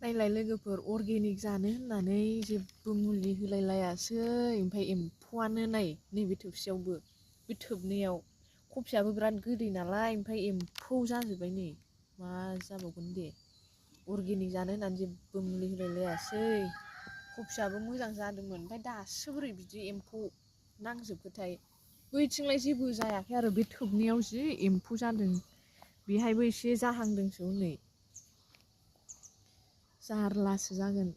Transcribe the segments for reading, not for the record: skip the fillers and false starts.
नायलाय लोगोफोर अर्गेनिक जानो होननानै जेबो मुलि होलायलायासै ओमफ्राय एम्फौआनो नाय नैबे थोबसेयावबो बे थोबनैयाव कफियाबो बिराद गोदै नालाय ओमफ्राय एम्फौ जाजोब्बाय नै मा जाबावगोन दे अर्गेनिक जानो होननानै जेबो मुलि होलायलायासै कफियाबो मोजां जादोंमोन ओमफ्राय दासो बोरै बिदि एम्फौ नांजोबखोथाय बैथिंलाय जेबो जायाखै आरो बे थोबनैयाव जि एम्फौ जादों बेहायबो एसे जाहांदोंसो हनै जारलासो जागोन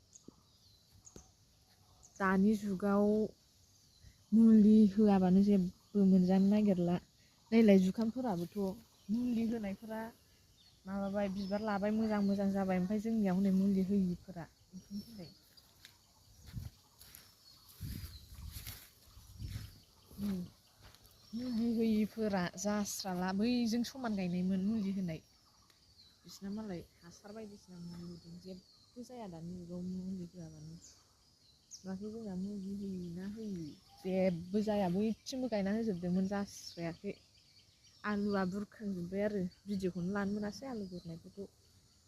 दानि जुगाव मुलि होआबानो जेबो मोनजानो नागिरला नायलाय जुखामफोराबोथ' मुलि होनायफोरा माबाबाय बिबार लाबाय मोजां मोजां जाबाय ओमफ्राय जोंनियाव हनै मुलि होयिफोरा ओंखायनो मुलि होयिफोरा जास्राला बैजों समान गायनायमोन मुलि होनाय बिसिना मालाय हासार बायदिसिना मुलि होदों जेबो जाया दानि जुगाव मुलि होआबानो बाखि जोंना मुलि होयि ना होयि जेबो जाया बयथिंबो गायना होजोबदोंमोन जास्रायाखै आलुआ बुरखांजोब्बाय आरो भिडिअखौनो लानो मोनासै आलु बुरनायफोरखौ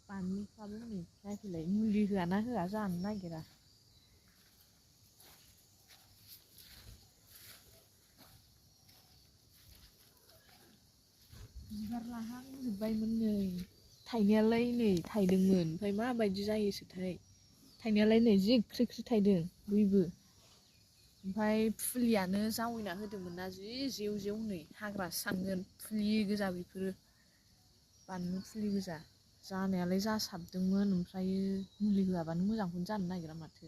बानलुफ्राबो हनै नायफैलाय मुलि होआना होआ जानो नागिरा बिबार लाहांजोब्बायमोन नै थाइनायालाय नै थाइदोंमोन ओमफ्राय माबायदि जायोसोथाय थाइनायालाय नै जि ख्रि ख्रि थाइदों बयबो ओमफ्राय फुलियानो जावैना होदोंमोन ना जि जेव जेव नै हाग्रासो थांगोन फुलि गोजा बेफोरो बानलु फुलि गोजा जानायालाय जासाबदोंमोन ओमफ्रायो मुलि होआबानो मोजांखौनो जानो नागिरा माथो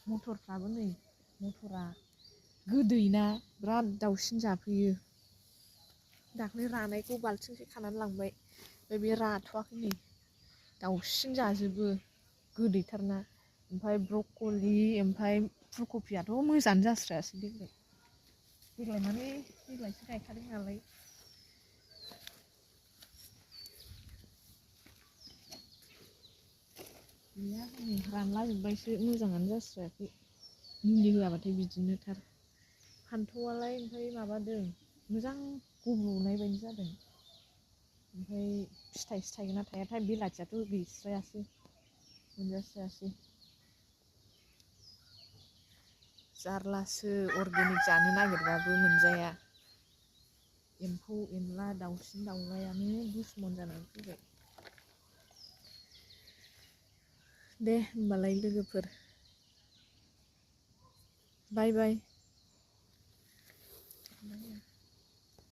मटरफ्राबो नै मटरा गोदैना बिराद दाउसिन जाफैयो दाख्लै रानायखौ बाल्थिंसे खानानै लांबाय ओमफ्राय बे राथ'वाखै नै दाउसिन जाजोबो गोदैथारना ओमफ्राय ब्रक'लि ओमफ्राय फुलकबियाथ' मोजाङानो जास्रायासै देग्लाय माने देग्लायसो गायखादों नालाय गैया हनै रानलाजोब्बायसो मोजाङानो जास्रायाखै मुलि होआबाथाय बिदिनोथार फान्थावआलाय ओमफ्राय माबादों मोजां गब्ल'नाय बायदि जादों ओमफ्राय फिथाइसो थायगोन ना थायाथाय बेलाथियाथ' गैस्रायासै मोनजास्रायासै जारलासो अर्गेनिक जानो नागिरबाबो मोनजाया एम्फौ एनला दाउसिन दाउलायानो दुस्मन जानानै फैबाय दे होमबालाय लोगोफोर बाय बाय